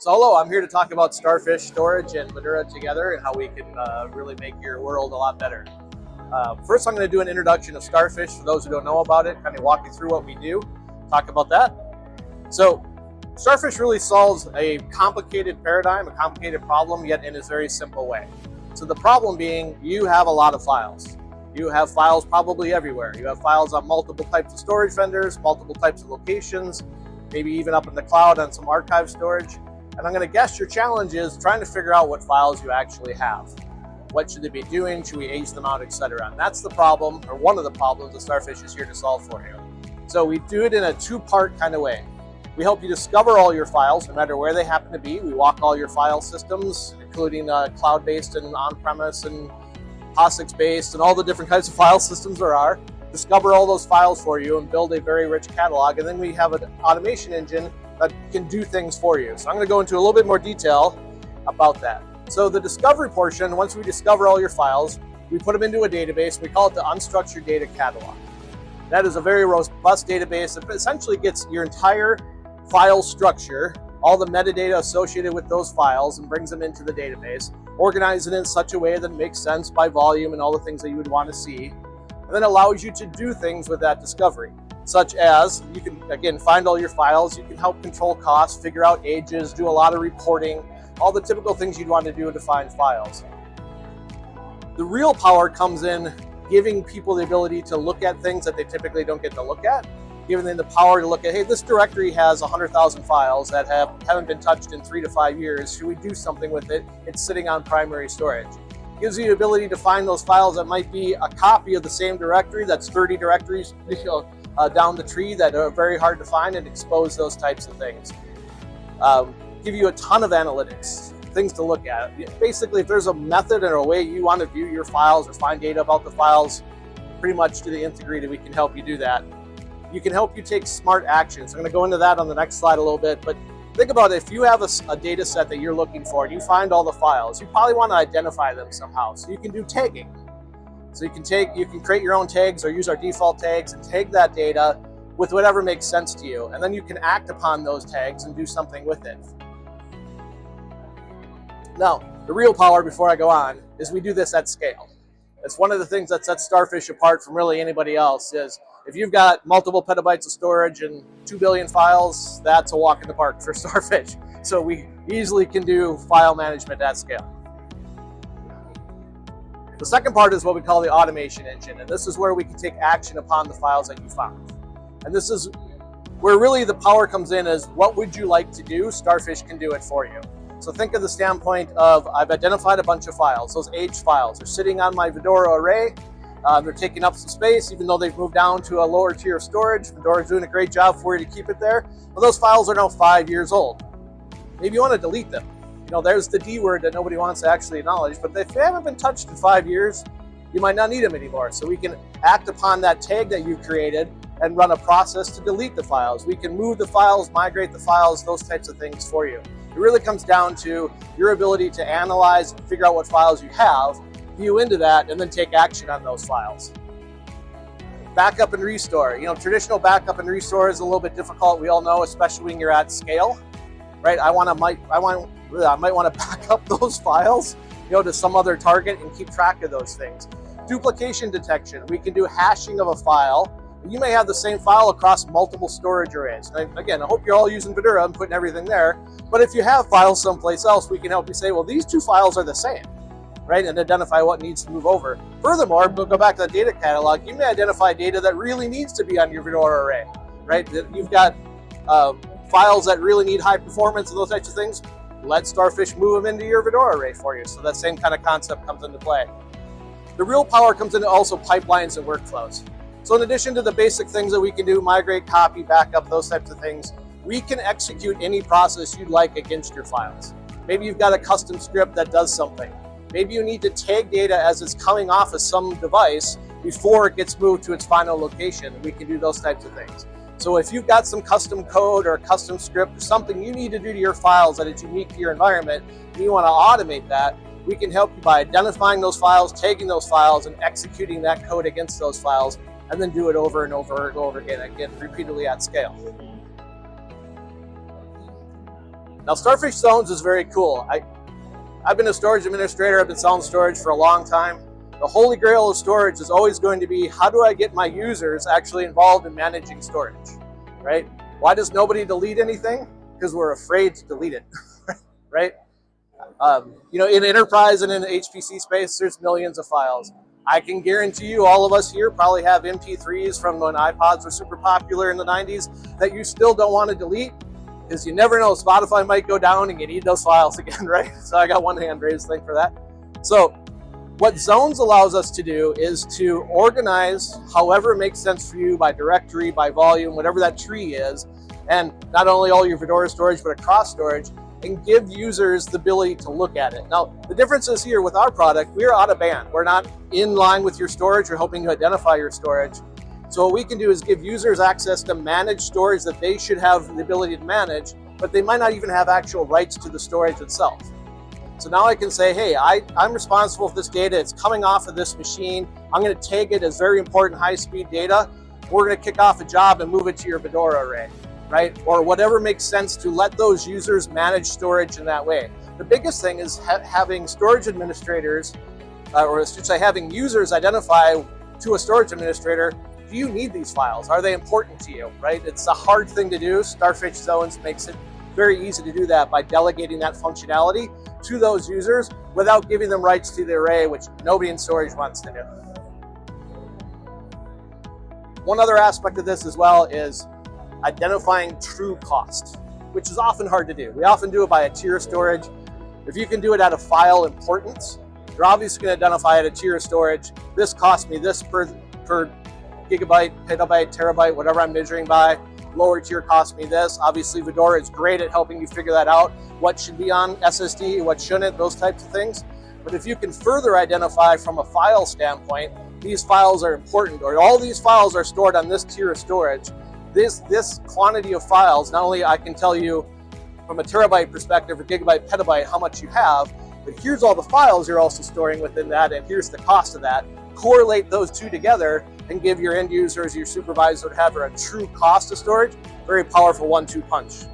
So hello, I'm here to talk about Starfish Storage and VDURA together and how we can really make your world a lot better. First, I'm going to do an introduction of Starfish for those who don't know about it, kind of walk you through what we do, talk about that. So Starfish really solves a complicated paradigm, a complicated problem, yet in a very simple way. So the problem being, you have a lot of files. You have files probably everywhere. You have files on multiple types of storage vendors, multiple types of locations, maybe even up in the cloud on some archive storage. And I'm going to guess your challenge is trying to figure out what files you actually have. What should they be doing? Should we age them out, etc.? And that's the problem, or one of the problems that Starfish is here to solve for you. So we do it in a two-part kind of way. We help you discover all your files, no matter where they happen to be. We walk all your file systems, including cloud-based and on-premise and POSIX-based and all the different types of file systems there are. Discover all those files for you and build a very rich catalog. And then we have an automation engine that can do things for you. So I'm going to go into a little bit more detail about that. So the discovery portion, once we discover all your files, we put them into a database. We call it the unstructured data catalog. That is a very robust database that essentially gets your entire file structure, all the metadata associated with those files, and brings them into the database, organize it in such a way that it makes sense by volume and all the things that you would want to see, and then allows you to do things with that discovery, such as you can, again, find all your files, you can help control costs, figure out ages, do a lot of reporting, all the typical things you'd want to do to find files. The real power comes in giving people the ability to look at things that they typically don't get to look at, giving them the power to look at, hey, this directory has 100,000 files that haven't been touched in 3 to 5 years. Should we do something with it? It's sitting on primary storage. Gives you the ability to find those files that might be a copy of the same directory that's 30 directories down the tree that are very hard to find, and expose those types of things. Give you a ton of analytics, things to look at. Basically, if there's a method or a way you want to view your files or find data about the files, pretty much to the nth degree that we can help you do that. You can help you take smart actions. I'm going to go into that on the next slide a little bit, but think about it. If you have a data set that you're looking for and you find all the files, you probably want to identify them somehow. So you can do tagging. So you can create your own tags or use our default tags and tag that data with whatever makes sense to you. And then you can act upon those tags and do something with it. Now, the real power, before I go on, is we do this at scale. It's one of the things that sets Starfish apart from really anybody else. Is if you've got multiple petabytes of storage and 2 billion files, that's a walk in the park for Starfish. So we easily can do file management at scale. The second part is what we call the automation engine, and this is where we can take action upon the files that you found. And this is where really the power comes in, is what would you like to do? Starfish can do it for you. So think of the standpoint of, I've identified a bunch of files. Those aged files are sitting on my VDURA array. They're taking up some space, even though they've moved down to a lower tier of storage. VDURA is doing a great job for you to keep it there. But those files are now 5 years old. Maybe you want to delete them. You know, there's the D word that nobody wants to actually acknowledge, but if they haven't been touched in 5 years, you might not need them anymore. So we can act upon that tag that you created and run a process to delete the files. We can move the files, migrate the files, those types of things for you. It really comes down to your ability to analyze and figure out what files you have, view into that, and then take action on those files. Backup and restore. You know, traditional backup and restore is a little bit difficult. We all know, especially when you're at scale, right? I might want to back up those files, you know, to some other target and keep track of those things. Duplication detection. We can do hashing of a file. You may have the same file across multiple storage arrays. And again, I hope you're all using VDURA and putting everything there. But if you have files someplace else, we can help you say, well, these two files are the same, right? And identify what needs to move over. Furthermore, we'll go back to the data catalog. You may identify data that really needs to be on your VDURA array, right? That you've got files that really need high performance and those types of things. Let Starfish move them into your VDURA array for you. So that same kind of concept comes into play. The real power comes into also pipelines and workflows. So in addition to the basic things that we can do, migrate, copy, backup, those types of things, we can execute any process you'd like against your files. Maybe you've got a custom script that does something. Maybe you need to tag data as it's coming off of some device before it gets moved to its final location. We can do those types of things. So if you've got some custom code or a custom script or something you need to do to your files that is unique to your environment, and you want to automate that, we can help you by identifying those files, tagging those files, and executing that code against those files, and then do it over and over and over again, repeatedly at scale. Now, Starfish Zones is very cool. I've been a storage administrator. I've been selling storage for a long time. The holy grail of storage is always going to be, how do I get my users actually involved in managing storage, right? Why does nobody delete anything? Because we're afraid to delete it, right? You know, in enterprise and in the HPC space, there's millions of files. I can guarantee you all of us here probably have MP3s from when iPods were super popular in the 90s that you still don't want to delete, because you never know, Spotify might go down and you need those files again, right? So I got one hand raised, thank for that. So what Zones allows us to do is to organize however it makes sense for you, by directory, by volume, whatever that tree is, and not only all your VDURA storage, but across storage, and give users the ability to look at it. Now, the difference is here with our product, we're out of band. We're not in line with your storage. We're helping to identify your storage. So what we can do is give users access to manage storage that they should have the ability to manage, but they might not even have actual rights to the storage itself. So now I can say, hey, I'm responsible for this data. It's coming off of this machine. I'm going to tag it as very important high-speed data. We're going to kick off a job and move it to your VDURA array, right? Or whatever makes sense to let those users manage storage in that way. The biggest thing is having storage administrators, or I should say having users identify to a storage administrator, do you need these files? Are they important to you, right? It's a hard thing to do. Starfish Zones makes it very easy to do that by delegating that functionality to those users without giving them rights to the array, which nobody in storage wants to do. One other aspect of this as well is identifying true cost, which is often hard to do. We often do it by a tier of storage. If you can do it at a file importance, you're obviously going to identify at a tier of storage. This cost me this per gigabyte, petabyte, terabyte, whatever I'm measuring by. Lower tier costs me this. Obviously, VDURA is great at helping you figure that out. What should be on SSD, what shouldn't, those types of things. But if you can further identify from a file standpoint, these files are important, or all these files are stored on this tier of storage, this quantity of files, not only I can tell you from a terabyte perspective or gigabyte, petabyte, how much you have, but here's all the files you're also storing within that, and here's the cost of that. Correlate those two together and give your end users, your supervisor, whatever, a true cost of storage. Very powerful 1-2 punch.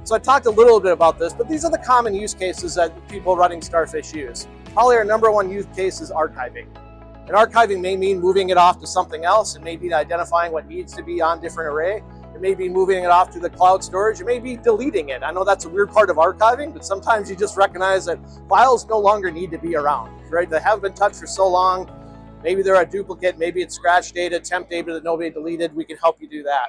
So I talked a little bit about this, but these are the common use cases that people running Starfish use. Probably our #1 use case is archiving. And archiving may mean moving it off to something else. It may be identifying what needs to be on different array. It may be moving it off to the cloud storage. It may be deleting it. I know that's a weird part of archiving, but sometimes you just recognize that files no longer need to be around, right? They haven't been touched for so long. Maybe they're a duplicate. Maybe it's scratch data, temp data that nobody deleted. We can help you do that.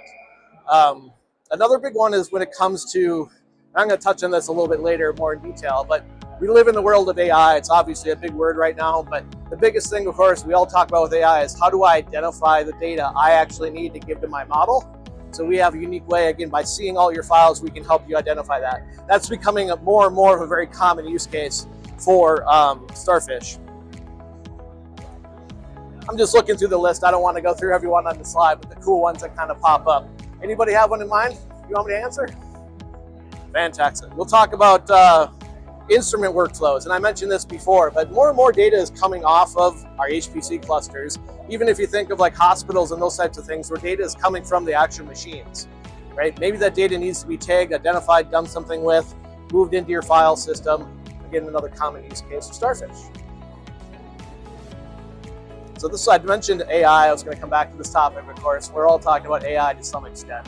Another big one is when it comes to, I'm going to touch on this a little bit later more in detail, but we live in the world of AI. It's obviously a big word right now, but the biggest thing, of course, we all talk about with AI is how do I identify the data I actually need to give to my model? So we have a unique way, again, by seeing all your files, we can help you identify that. That's becoming more and more of a very common use case for Starfish. I'm just looking through the list. I don't want to go through everyone on the slide, but the cool ones that kind of pop up. Anybody have one in mind you want me to answer? Fantastic. We'll talk about instrument workflows, and I mentioned this before, but more and more data is coming off of our HPC clusters. Even if you think of like hospitals and those types of things where data is coming from the actual machines, right? Maybe that data needs to be tagged, identified, done something with, moved into your file system. Again, another common use case of Starfish. So this, I mentioned AI. I was going to come back to this topic, of course. We're all talking about AI to some extent.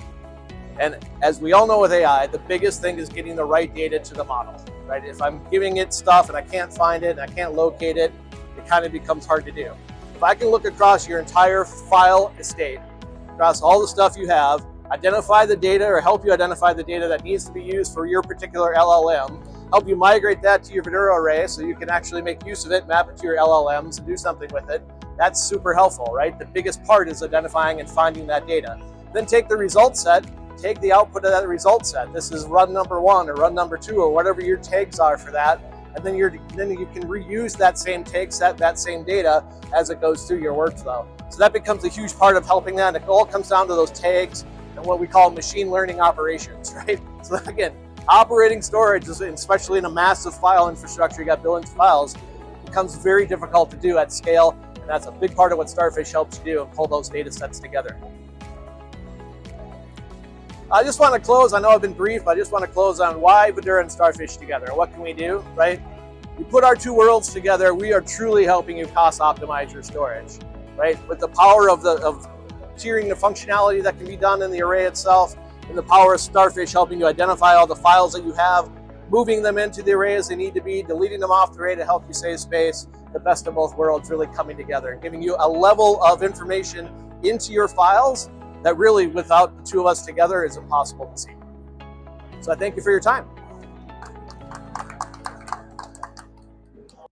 And as we all know with AI, the biggest thing is getting the right data to the model, right? If I'm giving it stuff and I can't find it and I can't locate it, it kind of becomes hard to do. If I can look across your entire file estate, across all the stuff you have, identify the data or help you identify the data that needs to be used for your particular LLM, help you migrate that to your VDURA array so you can actually make use of it, map it to your LLMs and do something with it, that's super helpful, right? The biggest part is identifying and finding that data. Then take the result set, take the output of that result set. This is run #1 or run #2 or whatever your tags are for that. And then you can reuse that same tag set, that same data as it goes through your workflow. So that becomes a huge part of helping that. It all comes down to those tags and what we call machine learning operations, right? So again, operating storage, especially in a massive file infrastructure, you got billions of files, becomes very difficult to do at scale. And that's a big part of what Starfish helps you do and pull those data sets together. I just want to close. I know I've been brief, but I just want to close on why VDURA and Starfish together. What can we do, right? We put our two worlds together. We are truly helping you cost optimize your storage, right? With the power of tiering the functionality that can be done in the array itself, and the power of Starfish helping you identify all the files that you have, moving them into the array as they need to be, deleting them off the array to help you save space. The best of both worlds really coming together and giving you a level of information into your files that really, without the two of us together, is impossible to see. So I thank you for your time.